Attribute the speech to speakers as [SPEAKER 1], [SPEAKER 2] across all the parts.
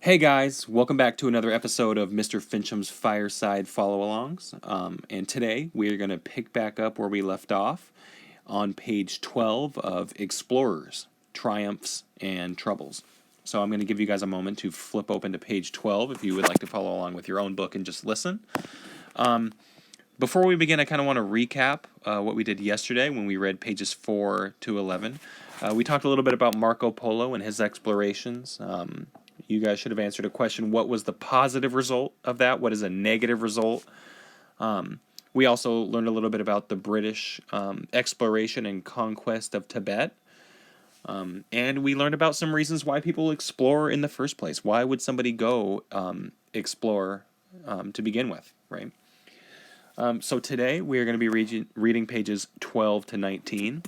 [SPEAKER 1] Hey guys, welcome back to another episode of Mr. Fincham's Fireside Follow-Alongs. And today we are going to pick back up where we left off on page 12 of Explorers, Triumphs, and Troubles. So I'm going to give you guys a moment to flip open to page 12 if you would like to follow along with your own book and just listen. Before we begin, I kind of want to recap what we did yesterday when we read pages 4 to 11. We talked a little bit about Marco Polo and his explorations. You guys should have answered a question: what was the positive result of that? What is a negative result? We also learned a little bit about the British exploration and conquest of Tibet. And we learned about some reasons why people explore in the first place. Why would somebody go explore to begin with, right? So today we are going to be reading pages 12 to 19.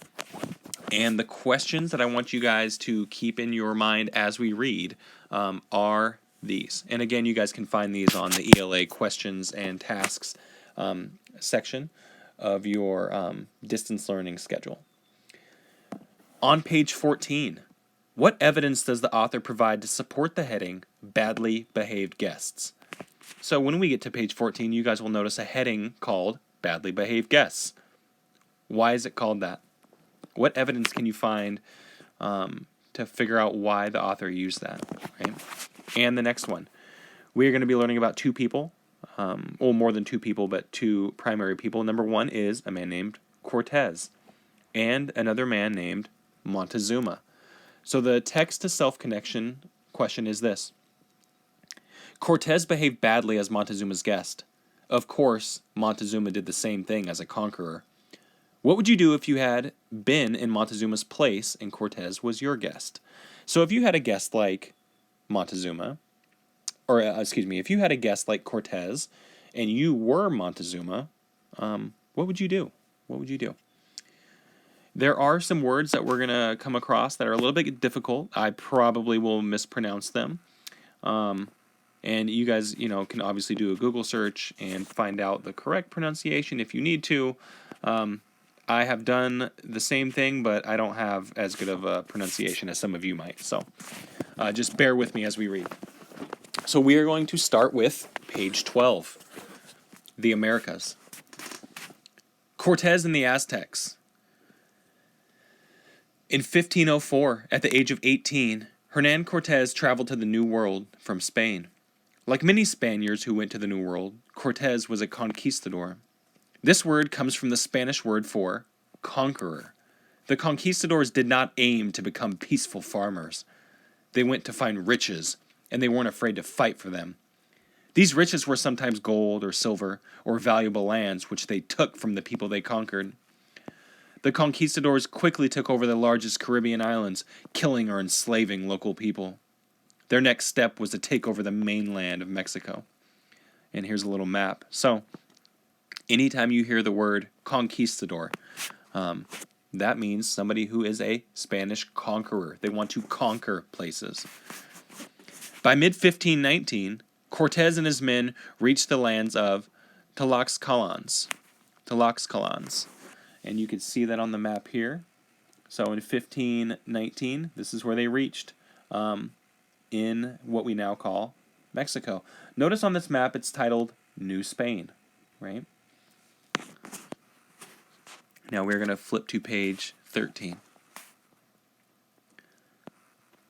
[SPEAKER 1] And the questions that I want you guys to keep in your mind as we read are these. And again, you guys can find these on the ELA questions and tasks section of your distance learning schedule. On page 14, what evidence does the author provide to support the heading, Badly Behaved Guests? So when we get to page 14, you guys will notice a heading called Badly Behaved Guests. Why is it called that? What evidence can you find to figure out why the author used that, right? And the next one, we're going to be learning about two people, well, more than two people, but two primary people. Number one is a man named Cortez and another man named Montezuma. So the text-to-self connection question is this. Cortez behaved badly as Montezuma's guest. Of course, Montezuma did the same thing as a conqueror. What would you do if you had been in Montezuma's place and Cortez was your guest? So if you had a guest like Montezuma, or if you had a guest like Cortez and you were Montezuma, what would you do? What would you do? There are some words that we're going to come across that are a little bit difficult. I probably will mispronounce them. And you guys, can obviously do a Google search and find out the correct pronunciation if you need to. I have done the same thing, but I don't have as good of a pronunciation as some of you might. So just bear with me as we read. So we are going to start with page 12, the Americas. Cortez and the Aztecs. In 1504, at the age of 18, Hernan Cortez traveled to the New World from Spain. Like many Spaniards who went to the New World, Cortez was a conquistador. This word comes from the Spanish word for conqueror. The conquistadors did not aim to become peaceful farmers. They went to find riches, and they weren't afraid to fight for them. These riches were sometimes gold or silver or valuable lands which they took from the people they conquered. The conquistadors quickly took over the largest Caribbean islands, killing or enslaving local people. Their next step was to take over the mainland of Mexico. And here's a little map. So, anytime you hear the word conquistador, that means somebody who is a Spanish conqueror. They want to conquer places. By mid-1519, Cortez and his men reached the lands of Tlaxcalans. And you can see that on the map here. So in 1519, this is where they reached in what we now call Mexico. Notice on this map it's titled New Spain, right? Now we're going to flip to page 13.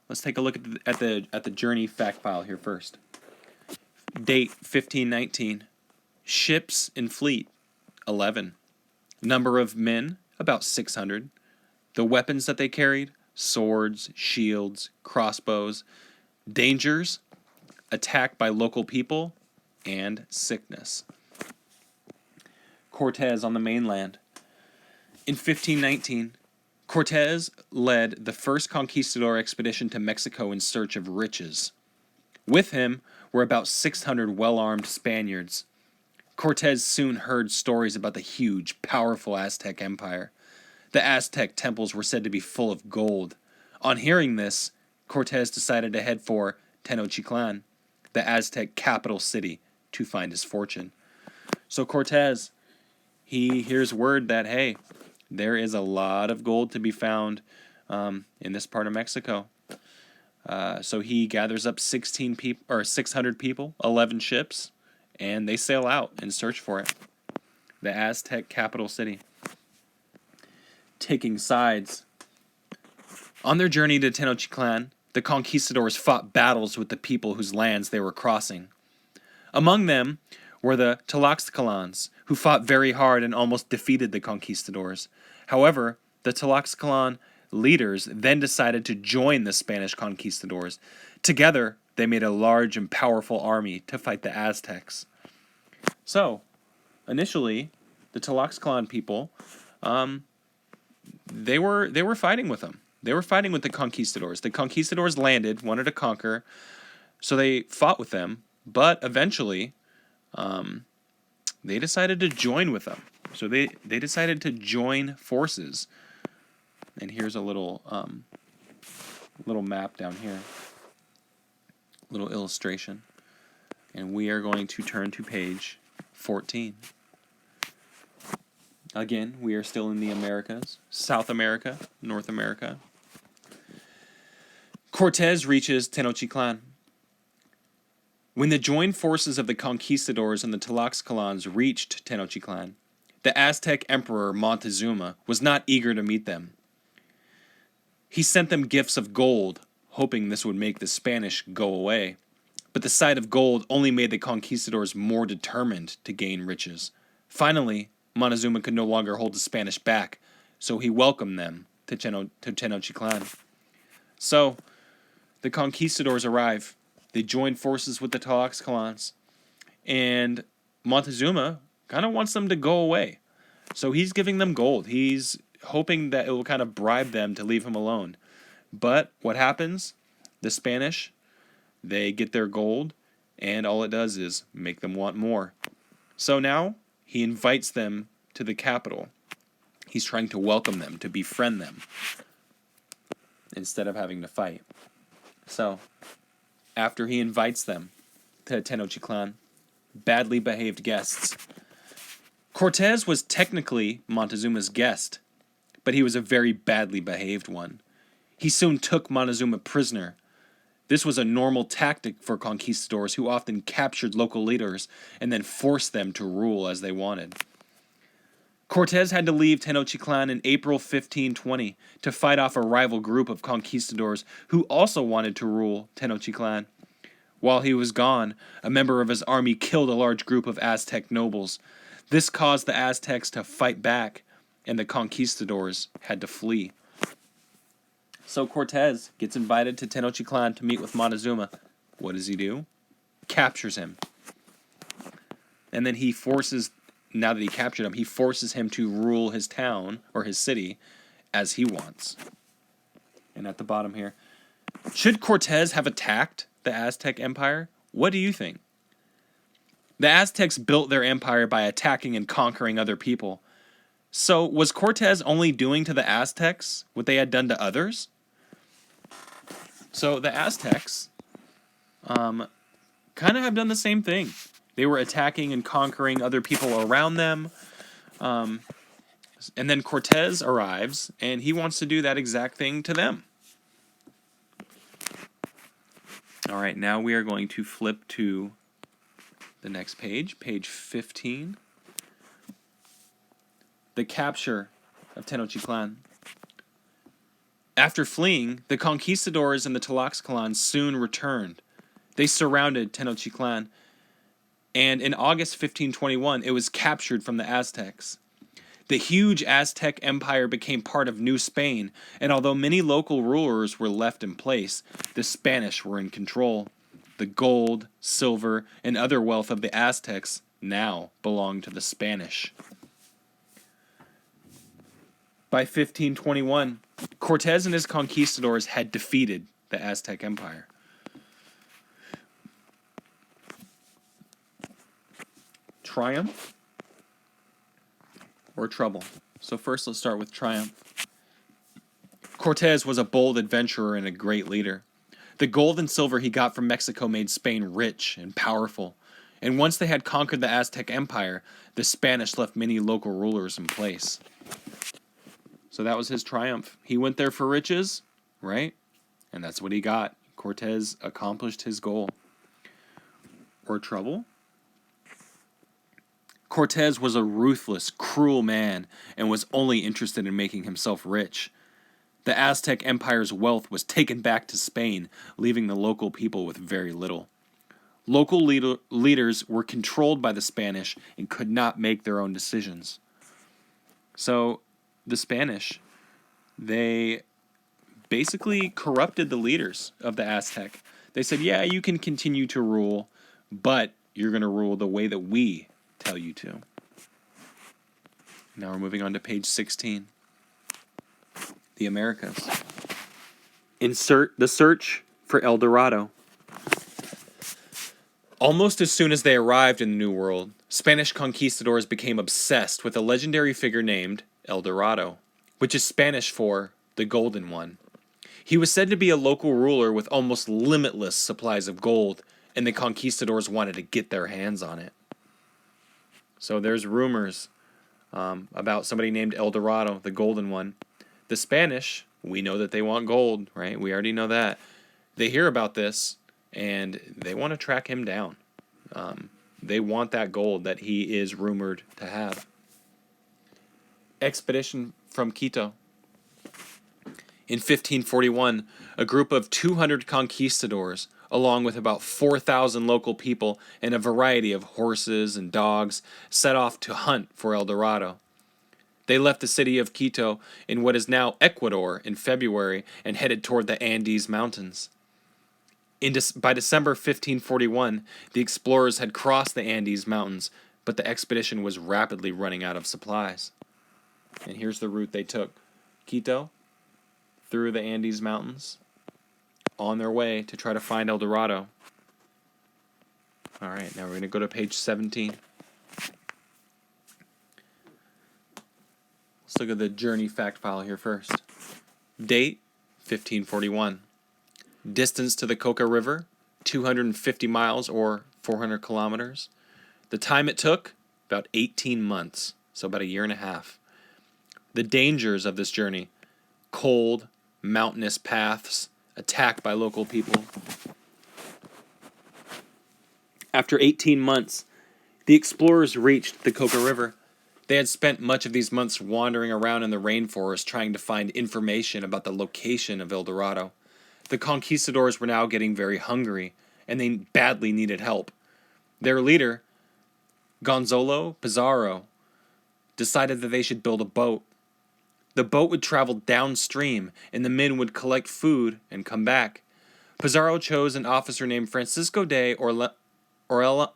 [SPEAKER 1] Let's take a look at the journey fact file here first. Date 1519. Ships and fleet 11. Number of men about 600. The weapons that they carried: swords, shields, crossbows. Dangers: attack by local people and sickness. Cortez on the mainland. In 1519, Cortez led the first conquistador expedition to Mexico in search of riches. With him were about 600 well-armed Spaniards. Cortez soon heard stories about the huge, powerful Aztec Empire. The Aztec temples were said to be full of gold. On hearing this, Cortez decided to head for Tenochtitlan, the Aztec capital city, to find his fortune. So Cortez, he hears word that, hey, there is a lot of gold to be found in this part of Mexico. So he gathers up 16 people or 600 people, 11 ships, and they sail out and search for it. The Aztec capital city. Taking sides. On their journey to Tenochtitlan, the conquistadors fought battles with the people whose lands they were crossing. Among them were the Tlaxcalans, who fought very hard and almost defeated the conquistadors. However, the Tlaxcalan leaders then decided to join the Spanish conquistadors. Together, they made a large and powerful army to fight the Aztecs. So, initially, the Tlaxcalan people, they were fighting with them. They were fighting with the conquistadors. The conquistadors landed, wanted to conquer, so they fought with them. But eventually, they decided to join with them. So they decided to join forces. And here's a little map down here, little illustration. And we are going to turn to page 14. Again, we are still in the Americas, South America, North America. Cortez reaches Tenochtitlan. When the joined forces of the conquistadors and the Tlaxcalans reached Tenochtitlan, the Aztec emperor Montezuma was not eager to meet them. He sent them gifts of gold, hoping this would make the Spanish go away. But the sight of gold only made the conquistadors more determined to gain riches. Finally, Montezuma could no longer hold the Spanish back, so he welcomed them to Tenochtitlan. So, the conquistadors arrive. They join forces with the Tlaxcalans, and Montezuma kind of wants them to go away. So he's giving them gold. He's hoping that it will kind of bribe them to leave him alone. But what happens? The Spanish, they get their gold, and all it does is make them want more. So now he invites them to the capital. He's trying to welcome them, to befriend them, instead of having to fight. So, after he invites them to Tenochtitlan, badly behaved guests. Cortez was technically Montezuma's guest, but he was a very badly behaved one. He soon took Montezuma prisoner. This was a normal tactic for conquistadors who often captured local leaders and then forced them to rule as they wanted. Cortez had to leave Tenochtitlan in April 1520 to fight off a rival group of conquistadors who also wanted to rule Tenochtitlan. While he was gone, a member of his army killed a large group of Aztec nobles. This caused the Aztecs to fight back, and the conquistadors had to flee. So Cortez gets invited to Tenochtitlan to meet with Montezuma. What does he do? Captures him. And then now that he captured him, he forces him to rule his town, or his city, as he wants. And at the bottom here, should Cortez have attacked the Aztec Empire? What do you think? The Aztecs built their empire by attacking and conquering other people. So was Cortez only doing to the Aztecs what they had done to others? So the Aztecs kind of have done the same thing. They were attacking and conquering other people around them. And then Cortez arrives, and he wants to do that exact thing to them. All right, now we are going to flip to the next page, page 15. The capture of Tenochtitlan. After fleeing, the conquistadors and the Tlaxcalans soon returned. They surrounded Tenochtitlan, and in August 1521, it was captured from the Aztecs. The huge Aztec Empire became part of New Spain, and although many local rulers were left in place, the Spanish were in control. The gold, silver, and other wealth of the Aztecs now belonged to the Spanish. By 1521, Cortez and his conquistadors had defeated the Aztec Empire. Triumph or trouble? So first let's start with triumph. Cortez was a bold adventurer and a great leader. The gold and silver he got from Mexico made Spain rich and powerful. And once they had conquered the Aztec Empire, the Spanish left many local rulers in place. So that was his triumph. He went there for riches, right? And that's what he got. Cortez accomplished his goal. Or trouble? Cortez was a ruthless, cruel man and was only interested in making himself rich. The Aztec Empire's wealth was taken back to Spain, leaving the local people with very little. Local leaders were controlled by the Spanish and could not make their own decisions. So the Spanish, they basically corrupted the leaders of the Aztec. They said, yeah, you can continue to rule, but you're going to rule the way that we tell you to. Now we're moving on to page 16. The Americas. Insert the search for El Dorado. Almost as soon as they arrived in the New World, Spanish conquistadors became obsessed with a legendary figure named El Dorado, which is Spanish for the Golden One. He was said to be a local ruler with almost limitless supplies of gold, and the conquistadors wanted to get their hands on it. So there's rumors about somebody named El Dorado, the Golden One. The Spanish, we know that they want gold, right? We already know that. They hear about this, and they want to track him down. They want that gold that he is rumored to have. Expedition from Quito. In 1541, a group of 200 conquistadors, along with about 4,000 local people and a variety of horses and dogs, set off to hunt for El Dorado. They left the city of Quito in what is now Ecuador in February and headed toward the Andes Mountains. By December 1541, the explorers had crossed the Andes Mountains, but the expedition was rapidly running out of supplies. And here's the route they took. Quito, through the Andes Mountains, on their way to try to find El Dorado. All right, now we're going to go to page 17. Let's look at the journey fact file here first. Date, 1541. Distance to the Coca River, 250 miles or 400 kilometers. The time it took, about 18 months, so about a year and a half. The dangers of this journey: cold, mountainous paths, attacked by local people. After 18 months, the explorers reached the Coca River. They had spent much of these months wandering around in the rainforest trying to find information about the location of El Dorado. The conquistadors were now getting very hungry, and they badly needed help. Their leader, Gonzalo Pizarro, decided that they should build a boat. The boat would travel downstream, and the men would collect food and come back. Pizarro chose an officer named Francisco de Orellana,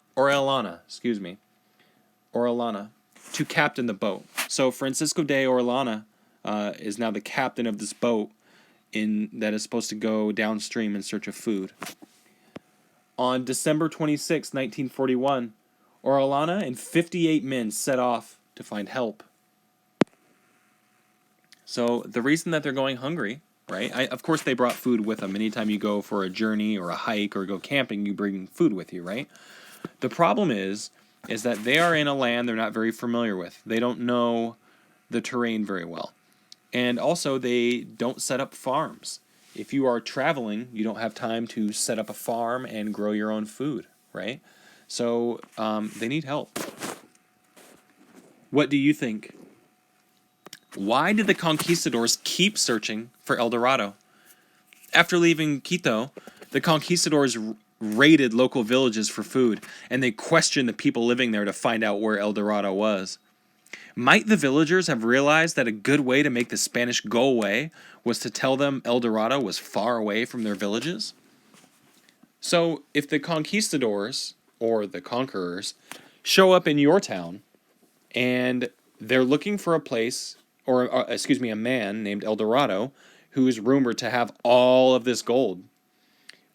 [SPEAKER 1] to captain the boat. So Francisco de Orellana is now the captain of this boat that is supposed to go downstream in search of food. On December 26, 1941, Orellana and 58 men set off to find help. So the reason that they're going hungry, right? Of course they brought food with them. Anytime you go for a journey or a hike or go camping, you bring food with you, right? The problem is that they are in a land they're not very familiar with. They don't know the terrain very well. And also, they don't set up farms. If you are traveling, you don't have time to set up a farm and grow your own food, right? So they need help. What do you think? Why did the conquistadors keep searching for El Dorado? After leaving Quito, the conquistadors raided local villages for food, and they questioned the people living there to find out where El Dorado was. Might the villagers have realized that a good way to make the Spanish go away was to tell them El Dorado was far away from their villages? So, if the conquistadors, or the conquerors, show up in your town, and they're looking for a place, a man named El Dorado, who is rumored to have all of this gold,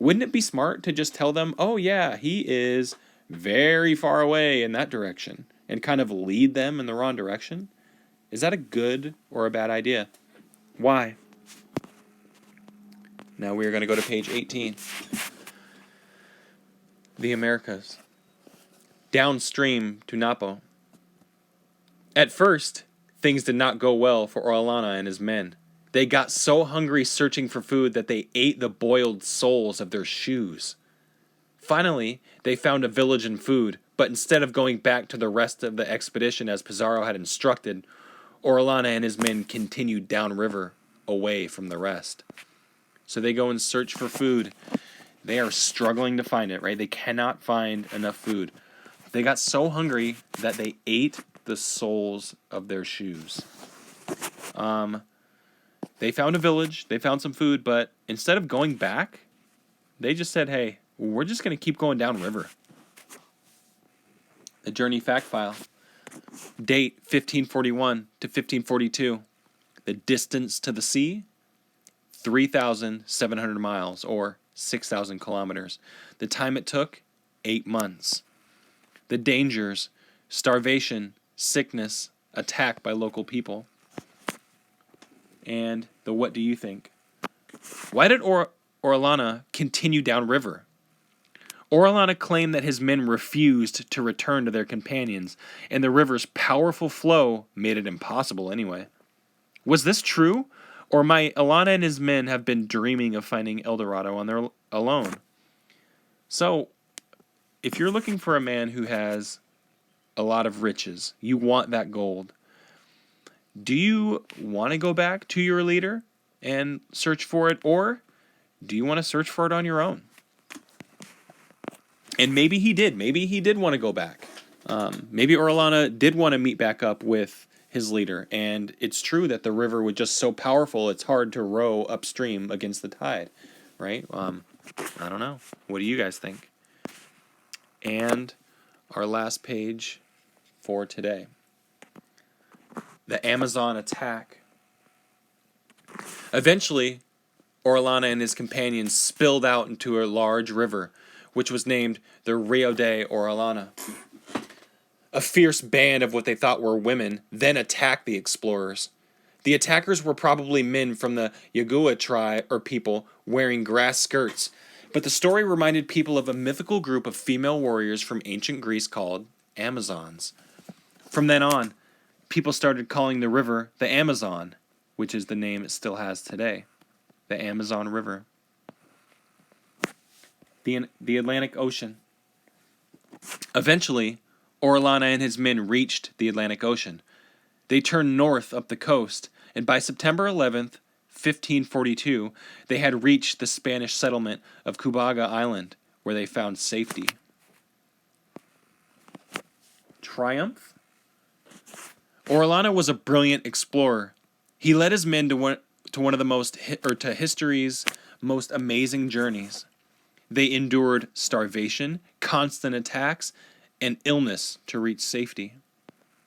[SPEAKER 1] wouldn't it be smart to just tell them, oh yeah, he is very far away in that direction, and kind of lead them in the wrong direction? Is that a good or a bad idea? Why? Now we are going to go to page 18. The Americas. Downstream to Napo. At first, things did not go well for Orellana and his men. They got so hungry searching for food that they ate the boiled soles of their shoes. Finally, they found a village and food, but instead of going back to the rest of the expedition as Pizarro had instructed, Orellana and his men continued downriver away from the rest. So they go and search for food. They are struggling to find it, right? They cannot find enough food. They got so hungry that they ate the soles of their shoes. They found a village, they found some food, but instead of going back, they just said, hey, we're just going to keep going downriver. The Journey Fact File. Date 1541 to 1542. The distance to the sea, 3,700 miles, or 6,000 kilometers. The time it took, 8 months. The dangers, starvation, sickness, attack by local people. And the what do you think? Why did Orellana continue downriver? Orellana claimed that his men refused to return to their companions, and the river's powerful flow made it impossible anyway. Was this true, or might Orellana and his men have been dreaming of finding El Dorado on their alone? So, if you're looking for a man who has a lot of riches, you want that gold, do you want to go back to your leader and search for it, or do you want to search for it on your own? And maybe he did. Maybe he did want to go back. Maybe Orellana did want to meet back up with his leader. And it's true that the river was just so powerful, it's hard to row upstream against the tide, right? I don't know. What do you guys think? And our last page for today. The Amazon attack. Eventually, Orellana and his companions spilled out into a large river, which was named the Rio de Orellana. A fierce band of what they thought were women then attacked the explorers. The attackers were probably men from the Yagua tribe or people wearing grass skirts, but the story reminded people of a mythical group of female warriors from ancient Greece called Amazons. From then on, people started calling the river the Amazon, which is the name it still has today, the Amazon River. The Atlantic Ocean. Eventually, Orellana and his men reached the Atlantic Ocean. They turned north up the coast, and by September 11th, 1542, they had reached the Spanish settlement of Cubaga Island, where they found safety. Triumph? Orellana was a brilliant explorer. He led his men to one of the history's most amazing journeys. They endured starvation, constant attacks, and illness to reach safety.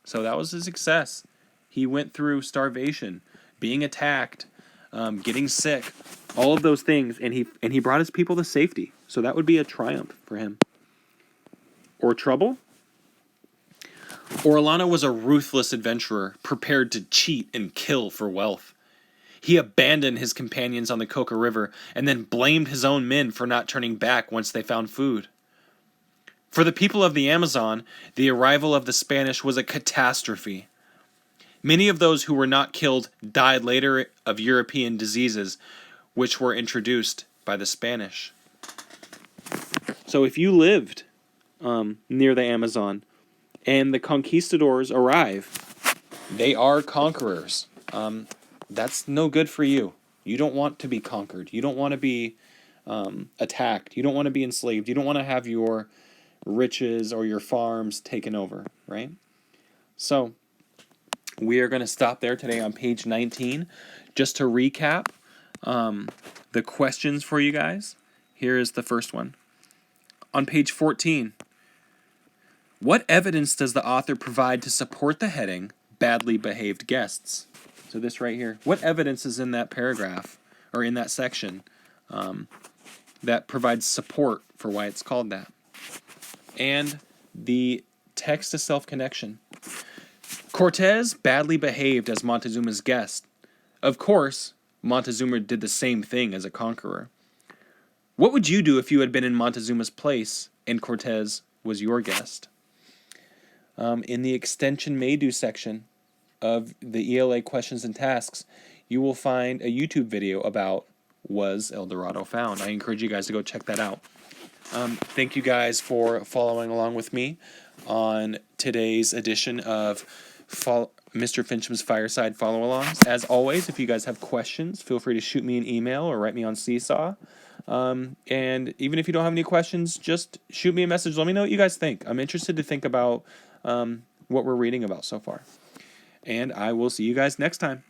[SPEAKER 1] So that was his success. He went through starvation, being attacked, getting sick, all of those things, and he brought his people to safety. So that would be a triumph for him. Or trouble? Orellana was a ruthless adventurer, prepared to cheat and kill for wealth. He abandoned his companions on the Coca River and then blamed his own men for not turning back once they found food. For the people of the Amazon, the arrival of the Spanish was a catastrophe. Many of those who were not killed died later of European diseases, which were introduced by the Spanish. So if you lived near the Amazon and the conquistadors arrive, they are conquerors. That's no good for you. You don't want to be conquered. You don't want to be attacked. You don't want to be enslaved. You don't want to have your riches or your farms taken over, right? So we are going to stop there today on page 19. Just to recap the questions for you guys, here is the first one. On page 14, what evidence does the author provide to support the heading, badly behaved guests? So this right here, what evidence is in that paragraph, or in that section, that provides support for why it's called that? And the text to self-connection. Cortez badly behaved as Montezuma's guest. Of course, Montezuma did the same thing as a conqueror. What would you do if you had been in Montezuma's place and Cortez was your guest? In the extension may do section of the ELA questions and tasks, you will find a YouTube video about Was El Dorado Found. I encourage you guys to go check that out. Thank you guys for following along with me on today's edition of Mr. Fincham's Fireside Follow-Alongs. As always, if you guys have questions, feel free to shoot me an email or write me on Seesaw. And even if you don't have any questions, just shoot me a message. Let me know what you guys think. I'm interested to think about what we're reading about so far. And I will see you guys next time.